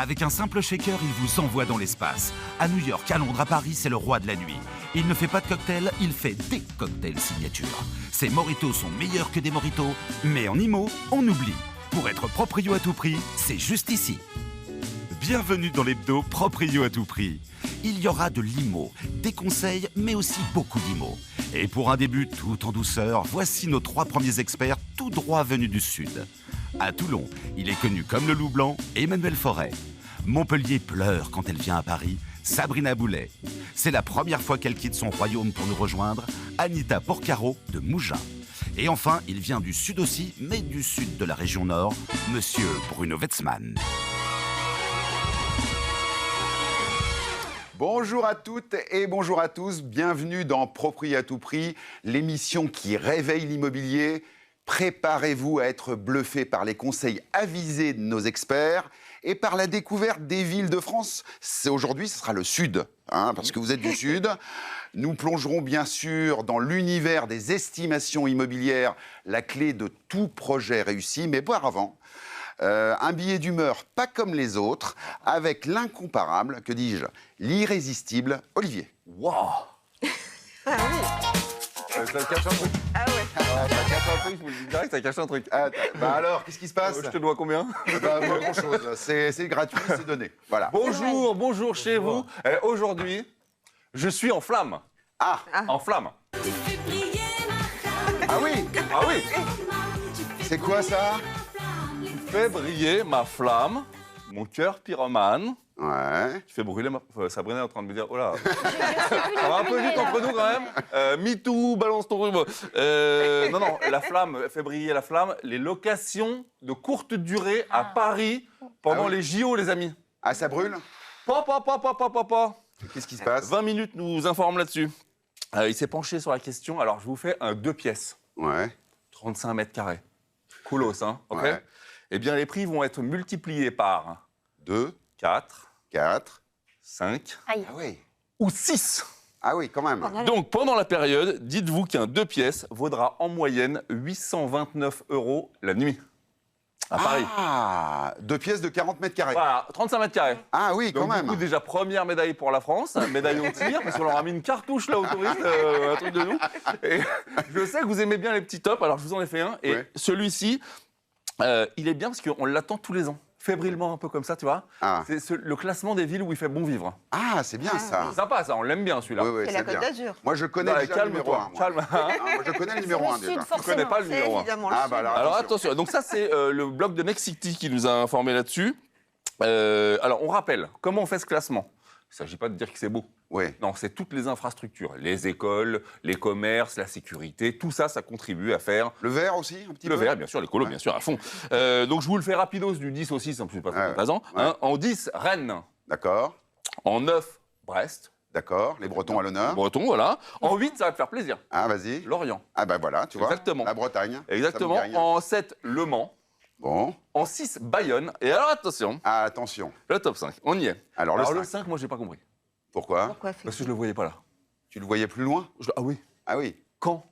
Avec un simple shaker, il vous envoie dans l'espace. À New York, à Londres, à Paris, c'est le roi de la nuit. Il ne fait pas de cocktails, il fait des cocktails signature. Ses mojitos sont meilleurs que des mojitos, mais en IMO, on oublie. Pour être proprio à tout prix, c'est juste ici. Bienvenue dans l'hebdo Proprio à tout prix. Il y aura de l'IMO, des conseils, mais aussi beaucoup d'IMO. Et pour un début tout en douceur, voici nos 3 premiers experts tout droit venus du Sud. À Toulon, il est connu comme le loup blanc, Emmanuel Forêt. Montpellier pleure quand elle vient à Paris, Sabrina Boulet. C'est la première fois qu'elle quitte son royaume pour nous rejoindre, Anita Porcaro de Mougins. Et enfin, il vient du Sud aussi, mais du Sud de la région Nord, Monsieur Bruno Wetzmann. Bonjour à toutes et bonjour à tous, bienvenue dans Proprio à tout prix, l'émission qui réveille l'immobilier. Préparez-vous à être bluffé par les conseils avisés de nos experts et par la découverte des villes de France. Aujourd'hui, ce sera le Sud, parce que vous êtes du Sud. Nous plongerons bien sûr dans l'univers des estimations immobilières, la clé de tout projet réussi, mais auparavant, un billet d'humeur pas comme les autres, avec l'incomparable, que dis-je, l'irrésistible Olivier. Waouh. Ah oui. Ça cache un truc. Ah ouais. Ça cache un truc, je vous le dis direct, ça cache un truc. Bah alors, qu'est-ce qui se passe? Je te dois combien? Pas grand-chose, c'est gratuit, c'est donné. Voilà. Bonjour, bonjour chez vous. Aujourd'hui, je suis en flamme. Ah, En flamme. ah oui, Ah oui. c'est quoi ça? Fais briller ma flamme, mon cœur pyromane. Ouais. Tu fais brûler ma... Sabrina est en train de me dire, oh là, ça va un peu vite entre nous quand même. MeToo, balance ton truc. Non, la flamme, fait briller la flamme. Les locations de courte durée à Paris pendant Ah oui. les JO, les amis. Ah, ça brûle? Papa. Qu'est-ce qui se passe? 20 minutes nous informe là-dessus. Il s'est penché sur la question. Alors, je vous fais un 2 pièces, Ouais. 35 mètres carrés. Coolos, hein, ok. Ouais. Eh bien, les prix vont être multipliés par 2, 4, 4. 5 Ah oui. ou 6. Ah oui, quand même. Donc, pendant la période, dites-vous qu'un 2 pièces vaudra en moyenne 829 € la nuit à Paris. Ah, 2 pièces de 40 mètres carrés. Voilà, 35 mètres carrés. Ah oui, quand Donc, du même. coup, déjà, première médaille pour la France, médaille en tir, parce qu'on leur a mis une cartouche là aux touristes, un truc de nous. Et je sais que vous aimez bien les petits tops, alors je vous en ai fait un. Et Ouais. celui-ci, il est bien parce qu'on l'attend tous les ans. Fébrilement, un peu comme ça, tu vois. Ah. C'est le classement des villes où il fait bon vivre. Ah, c'est bien ça. C'est sympa, ça, on l'aime bien celui-là. Oui, oui, C'est la bien. Côte d'Azur. Moi, je connais Non, déjà le numéro 1. calme-toi, calme. Moi, je connais le numéro 1 Le déjà. Sud, forcément. connais pas le C'est numéro un. évidemment le Ah, Sud. bah alors, Alors attention, donc ça c'est le blog de Next City qui nous a informé là-dessus. Alors on rappelle, comment on fait ce classement? Il ne s'agit pas de dire que c'est beau. Oui. Non, c'est toutes les infrastructures, les écoles, les commerces, la sécurité, tout ça, ça contribue à faire Le vert aussi, un petit le peu. vert, bien sûr, l'écolo, bien sûr, à fond. Donc je vous le fais rapidos du 10 au 6, en plus, pas Ouais, très ans. ouais. Hein. En 10, Rennes. D'accord, En 9, Brest. d'accord. Les Bretons à l'honneur. Breton, voilà. En 8, ça va te faire plaisir. Ah, vas-y. Lorient. Ah, bah voilà, tu vois. Exactement. La Bretagne. Exactement. Ça me dit rien. En 7, Le Mans. Bon. En 6, Bayonne. Et alors attention, Ah, attention. le top 5, on y est. Alors, Alors le le 5. 5, moi, j'ai pas compris. Pourquoi? Pourquoi Parce que je le voyais pas là. Tu le voyais plus loin? Ah oui. Ah oui. Quand?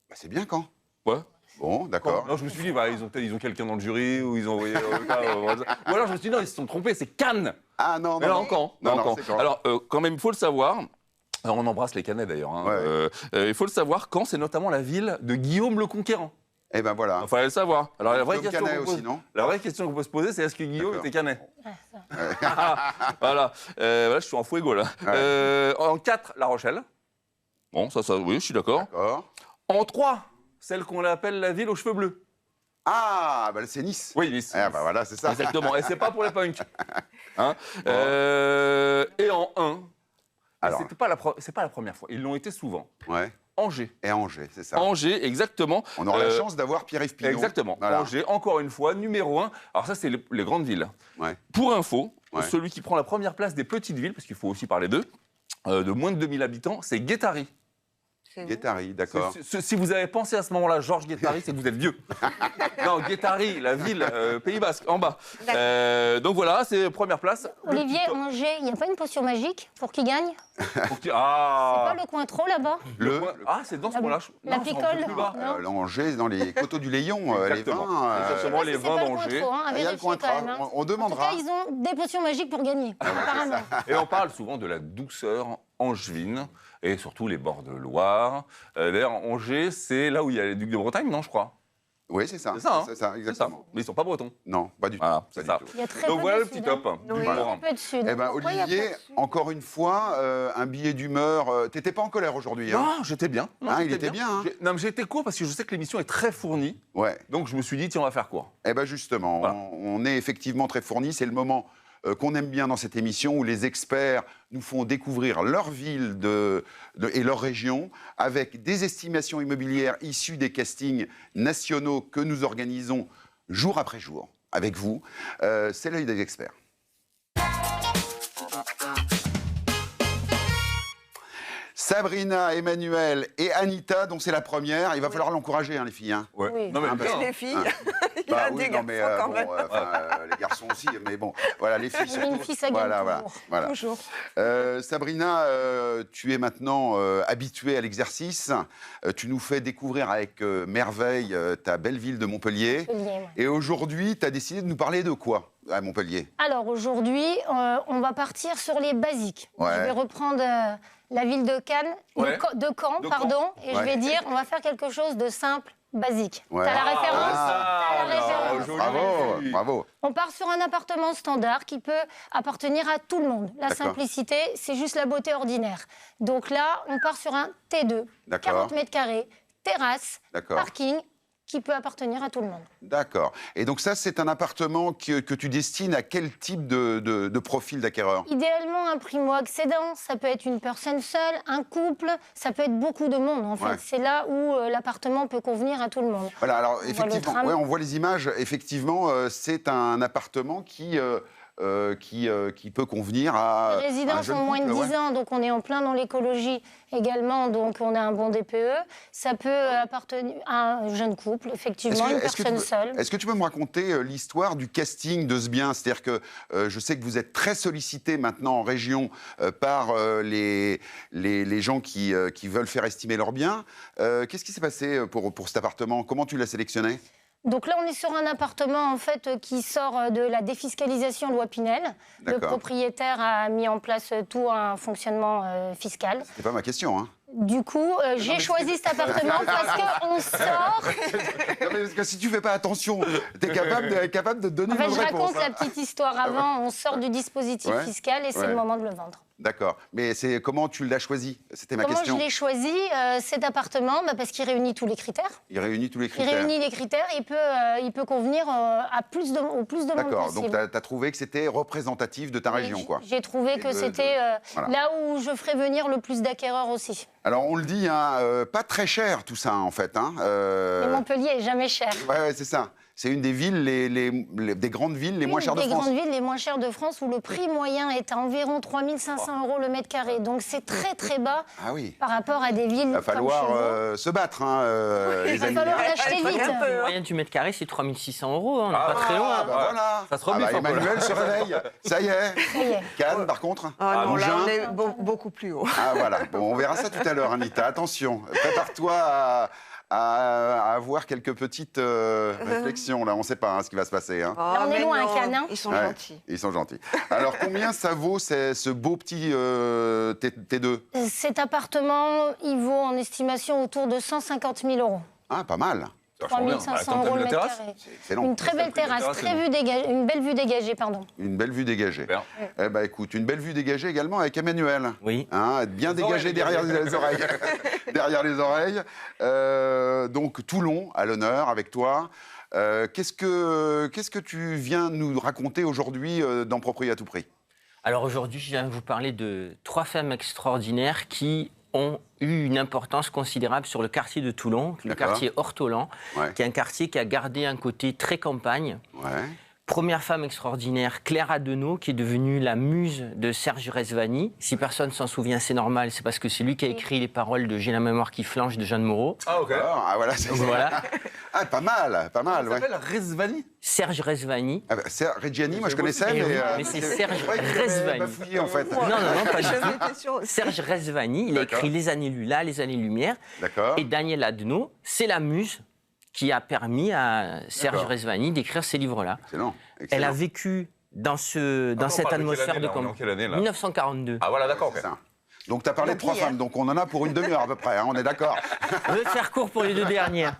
Bah, c'est bien quand? Ouais. Bon, d'accord. Non, je me suis dit, bah, ils ont quelqu'un dans le jury, ou ils ont envoyé... ou alors je me suis dit, non, ils se sont trompés, c'est Cannes. Ah non, Mais non. là, non. quand? Non, Là, non, quand. c'est quand. Alors, quand même, il faut le savoir. Alors, on embrasse les Canets, d'ailleurs. Hein. Ouais. Il faut le savoir, Caen, c'est notamment la ville de Guillaume le Conquérant. Eh ben voilà. Il fallait le savoir. Alors, la vraie, Guillaume question Canet qu'on aussi, pose- non? la vraie question qu'on peut se poser, c'est est-ce que Guillaume D'accord. était Canet? Voilà. Voilà, je suis en fuego, là. Ouais. En 4, La Rochelle. Bon, ça, oui, je suis d'accord. D'accord. En 3, celle qu'on appelle la ville aux cheveux bleus. Ah, bah c'est Nice. Oui, Nice. Ah, bah voilà, c'est ça. Exactement. Et c'est pas pour les punks. Hein Bon. Et en 1, Alors. c'est pas la première fois. Ils l'ont été souvent. Ouais. Angers. Et Angers, c'est ça. Angers, exactement. On aura la chance d'avoir Pierre-Yves Pinot. Exactement. Voilà. Angers, encore une fois, numéro 1. Alors ça, c'est les grandes villes. Ouais. Pour info, Ouais. celui qui prend la première place des petites villes, parce qu'il faut aussi parler d'eux, de moins de 2000 habitants, c'est Guétari. C'est où? Guétari, d'accord. Si vous avez pensé à ce moment-là, Georges Guétari, c'est que vous êtes vieux. Non, Guétari, la ville, Pays Basque, en bas. Donc voilà, c'est première place. Le Olivier, petit top. Angers, il n'y a pas une potion magique pour qu'il gagne? Faut que tu- C'est Ah pas le coin trop là-bas? Ah, c'est dans ce coin-là. La Non, c'est un peu picole. plus bas. Non. L'Angers, dans les coteaux du Layon, les Exactement. vins. Exactement, les C'est vins pas le coin d'Angers. trop, hein, à Il y a le vérifier coin quand même, hein. on En tout demandera. cas, ils ont des potions magiques pour gagner, apparemment. Et on parle souvent de la douceur angevine et surtout les bords de Loire. D'ailleurs, Angers, c'est là où il y a les ducs de Bretagne, non, je crois. Oui, c'est ça. C'est ça, hein. C'est ça, C'est ça. exactement. Mais ils sont pas bretons. Non, pas du tout. Voilà, Pas c'est du ça. tout. Il y a très Donc peu voilà de le petit sud, top. hein. Oui. Voilà. Très peu de sud. Eh ben, Pourquoi il y a Olivier, pas de sud encore une fois, un billet d'humeur. T'étais pas en colère aujourd'hui, hein? Non, j'étais bien. Non, Ah, il j'étais était bien, hein. Non, mais j'étais court parce que je sais que l'émission est très fournie. Ouais. Donc je me suis dit, tiens, on va faire quoi? Eh bien justement, Voilà. on est effectivement très fournis. C'est le moment qu'on aime bien dans cette émission où les experts nous font découvrir leur ville et leur région avec des estimations immobilières issues des castings nationaux que nous organisons jour après jour avec vous. C'est l'œil des experts. Sabrina, Emmanuel et Anita, dont c'est la première. Il va falloir l'encourager, hein, les filles. Hein. Ouais. Oui. Non, mais Ah, bien. bah, Les filles, il y Bah a oui, des non, mais garçons quand même. les garçons aussi, mais bon, voilà, les filles Mais surtout. une fille, ça gagne toujours. voilà. Toujours. Sabrina, tu es maintenant habituée à l'exercice. Tu nous fais découvrir avec merveille ta belle ville de Montpellier. Montpellier, ouais. Et aujourd'hui, tu as décidé de nous parler de quoi à Montpellier? Alors aujourd'hui, on va partir sur les basiques. Ouais. Je vais reprendre la ville de Cannes, Ouais. de Caen, De pardon, Caen. et Ouais. je vais dire, on va faire quelque chose de simple, basique. Ouais. T'as la référence Ah, T'as la référence joli. Bravo, bravo. On part sur un appartement standard qui peut appartenir à tout le monde. La D'accord. simplicité, c'est juste la beauté ordinaire. Donc là, on part sur un T2, D'accord. 40 mètres carrés, terrasse, D'accord. parking, qui peut appartenir à tout le monde. D'accord. Et donc ça, c'est un appartement que tu destines à quel type de profil d'acquéreur? Idéalement, un primo-accédant, ça peut être une personne seule, un couple, ça peut être beaucoup de monde en fait. Ouais. C'est là où l'appartement peut convenir à tout le monde. Voilà, alors voit le effectivement, tram. ouais, on voit les images. Effectivement, c'est un appartement qui peut convenir à Les un résidences jeune ont moins de couple, 10 ouais. ans, donc on est en plein dans l'écologie également, donc on a un bon DPE. Ça peut appartenir à un jeune couple, effectivement, une personne seule. Est-ce que tu peux me raconter l'histoire du casting de ce bien? C'est-à-dire que je sais que vous êtes très sollicité maintenant en région par les gens qui veulent faire estimer leurs biens. Qu'est-ce qui s'est passé pour cet appartement? Comment tu l'as sélectionné? Donc là, on est sur un appartement en fait qui sort de la défiscalisation loi Pinel. Le D'accord. propriétaire a mis en place tout un fonctionnement fiscal. C'est pas ma question, hein. Du coup, j'ai choisi cet appartement parce qu'on sort. Non, mais parce que si tu fais pas attention, tu es capable de donner En fait, une je réponse. raconte la petite histoire avant. On sort du dispositif Ouais. fiscal et c'est Ouais. le moment de le vendre. D'accord. Mais c'est comment tu l'as choisi? C'était ma Comment question. je l'ai choisi cet appartement? Parce qu'il réunit tous les critères. Il réunit tous les Il critères. réunit les critères et il peut convenir au plus de monde D'accord. possible. Donc tu as trouvé que c'était représentatif de ta région, quoi. J'ai trouvé Et que de- c'était voilà. là où je ferais venir le plus d'acquéreurs aussi. Alors on le dit, hein, pas très cher tout ça en fait. Hein. Mais Montpellier est jamais cher. Ouais, c'est ça. C'est une des villes, des grandes villes les moins chères de Des France. grandes villes les moins chères de France où le prix moyen est à environ 3 500 € le mètre carré. Donc c'est très très bas Ah oui. par rapport à des villes Il va comme falloir chez vous. se battre, hein, Il les va amis. falloir hein. l'acheter Il faut vite. un peu, Le hein. moyen du mètre carré, c'est 3 600 €. On n'est pas très Ah, loin. bah voilà. Ça se rebiffe un peu, là. Emmanuel se réveille. Ça y est. Ça y est. Cannes, par contre. Ah non, là, Mougins. on est beaucoup plus haut. Ah voilà. Bon, on verra ça tout à l'heure, Anita. Attention. Prépare-toi à avoir quelques petites réflexions. Là, on ne sait pas hein, ce qui va se passer. Hein. Oh, on est mais loin, non, Cannes, hein. Ils sont Ouais, gentils. Ils sont gentils. Alors, combien ça vaut ce beau petit T2? Cet appartement, il vaut en estimation autour de 150 000 €. Ah, pas mal. Ça 3 change bien. 500 Attends, t'as € vu le la mètre terrasse carré. C'est excellent. Une très belle terrasse, terrasse, très c'est vue dégagée, une belle vue dégagée, pardon. Une belle vue dégagée. Super. Eh ben, écoute, une belle vue dégagée également avec Emmanuel. Oui. Hein, bien Les dégagé oreilles derrière dégagées. les oreilles. Derrière les oreilles. Donc, Toulon, à l'honneur, avec toi. Qu'est-ce que tu viens nous raconter aujourd'hui dans Propriété à tout prix? Alors aujourd'hui, je viens vous parler de 3 femmes extraordinaires qui ont eu une importance considérable sur le quartier de Toulon, le D'accord. quartier Ortolan, Ouais. qui est un quartier qui a gardé un côté très campagne. Ouais. Première femme extraordinaire, Claire Adenau, qui est devenue la muse de Serge Rezvani. Si personne s'en souvient, c'est normal, c'est parce que c'est lui qui a écrit les paroles de J'ai la mémoire qui flanche de Jeanne Moreau. Ah, ok. Ah, voilà, c'est Donc voilà, Ah, pas mal, Il ouais. s'appelle Rezvani. Serge Rezvani. Ah, bah, c'est Reggiani, moi je connaissais, Eh oui, mais. mais c'est Serge vrai que j'avais Rezvani. bafouillé, en fait. Non, pas du J'avais tout. une question aussi. Serge Rezvani, il a D'accord. écrit Les années-Lumière, Les années-lumière. D'accord. Et Daniel Adenau, c'est la muse qui a permis à Serge D'accord. Rezvani d'écrire ces livres-là. Excellent. Elle a excellent. vécu dans cette on parle de quelle atmosphère année, de là On est en quelle année, là 1942. Ah, voilà, d'accord. C'est ok. ça. Donc, tu as parlé de 3 femmes, donc on en a pour une demi-heure à peu près, hein, on est d'accord. Je vais faire court pour les 2 dernières.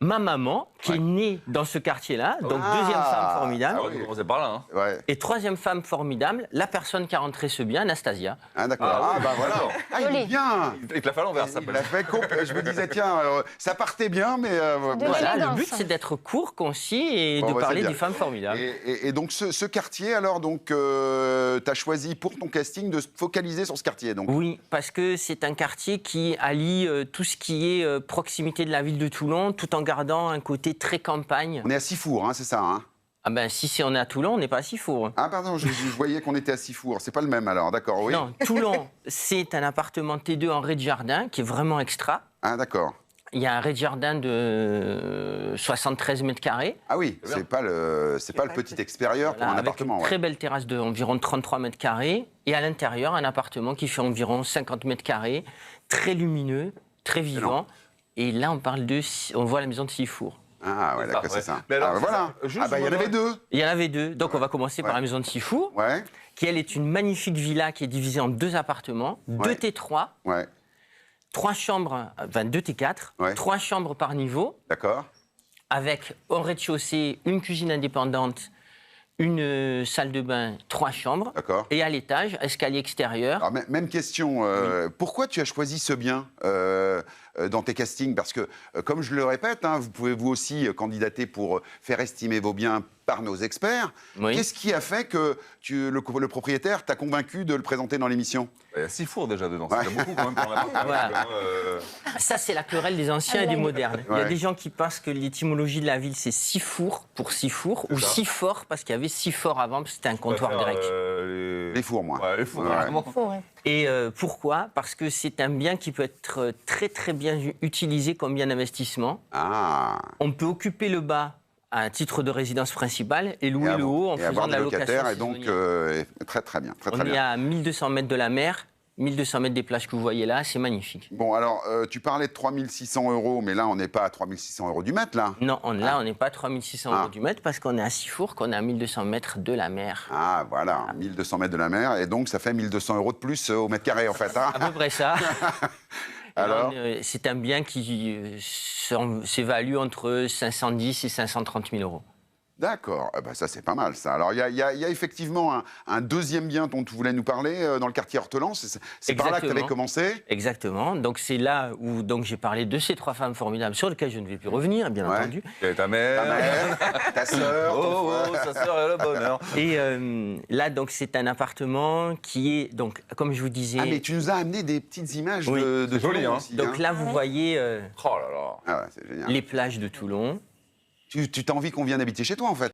Ma maman, qui est née dans ce quartier-là, donc Ah. deuxième femme formidable. Ah, on va commencer par là. Hein. Ouais. Et troisième femme formidable, la personne qui a rentré ce bien, Anastasia. Ah, d'accord. Ah, Ah, oui, bah voilà. d'accord. Ah, il est Joli. bien. Il te l'a fait à l'envers, ça Il s'appelle. a fait je me disais, tiens, ça partait bien, mais. De Voilà, le l'élégance. but c'est d'être court, concis et Bon, de bah, c'est parler bien. des femmes formidables. Et donc, ce quartier, alors, donc, tu as choisi pour ton casting de se focaliser sur ce quartier, donc. Oui, parce que c'est un quartier qui allie tout ce qui est proximité de la ville de Toulon, tout en gardant un côté très campagne. On est à Sifour, hein, c'est ça, hein. Ah ben si on est à Toulon, on n'est pas à Sifour. Ah, pardon, je voyais qu'on était à Sifour. C'est pas le même, alors, d'accord, oui. Non, Toulon, c'est un appartement T2 en rez-de-jardin qui est vraiment extra. Ah, d'accord. Il y a un rez-de-jardin de 73 mètres carrés. Ah oui, c'est pas le petit extérieur pour un Avec appartement. une Ouais. très belle terrasse d'environ 33 mètres carrés. Et à l'intérieur, un appartement qui fait environ 50 mètres carrés, très lumineux, très vivant. Et là, on voit la maison de Sifour. Ah, ouais, d'accord, ouais. c'est ça. Mais alors, Ah, bah, c'est voilà. ça. Juste, Ah, bah, il y en avait 2. Il y en avait 2. Donc, on va commencer par Ouais. la maison de Sifour, Ouais, qui, elle, est une magnifique villa qui est divisée en 2 appartements, 2 Ouais. T3, ouais, 3 chambres, enfin 2 T4, Ouais. 3 chambres par niveau, d'accord. avec au rez-de-chaussée une cuisine indépendante, une salle de bain, 3 chambres. D'accord. Et à l'étage, escalier extérieur. Alors, même question, pourquoi tu as choisi ce bien dans tes castings? Parce que, comme je le répète, hein, vous pouvez vous aussi candidater pour faire estimer vos biens par nos experts. Oui. Qu'est-ce qui a fait que le propriétaire t'a convaincu de le présenter dans l'émission? Il y a 6 fours déjà dedans. Ouais. C'est beaucoup quand même pour un appart. Voilà. Ça, c'est la querelle des anciens et des modernes. Il y a Ouais. des gens qui pensent que l'étymologie de la ville, c'est Sifour pour Sifour, ou ça. Sifor parce qu'il y avait Sifor avant, parce que c'était un comptoir grec. Les fours, moi. Ouais, les fours, Ouais. carrément. Faut, ouais. Et pourquoi? Parce que c'est un bien qui peut être très très bien utilisé comme bien d'investissement. Ah. On peut occuper le bas à titre de résidence principale et louer Et le haut en et faisant avoir de la des location locataires, et donc, saisonnière. très très bien. Très, On très est bien. à 1200 mètres de la mer, 1200 mètres des plages que vous voyez là, c'est magnifique. Bon, alors, tu parlais de 3 600 €, mais là, on n'est pas à 3 600 € du mètre, là. Non, là, on n'est pas à 3600 Ah. euros du mètre parce qu'on est à Sifour, qu'on est à 1200 mètres de la mer. Ah, voilà, 1200 mètres de la mer, et donc ça fait 1200 € de plus au mètre carré, en fait. Hein. À peu près ça. Alors C'est un bien qui s'évalue entre 510 et 530 000 euros. D'accord, ah bah ça c'est pas mal ça. Alors il y a effectivement un deuxième bien dont tu voulais nous parler dans le quartier Hortelans, c'est par là que tu avais Exactement. commencé. Exactement. Donc c'est là où j'ai parlé de ces 3 femmes formidables sur lesquelles je ne vais plus revenir, bien Ouais. entendu. Et ta mère. Ta mère, ta sœur, ton Oh, oh, frère. sa sœur est le bonheur. Et là, donc, c'est un appartement qui est, donc, comme je vous disais. Ah mais tu nous as amené des petites images Oui. de C'est joli, Toulon hein. aussi, Donc là, vous voyez Oh là là. Ah ouais, c'est génial. les plages de Toulon. Tu t'as envie qu'on vienne habiter chez toi en fait.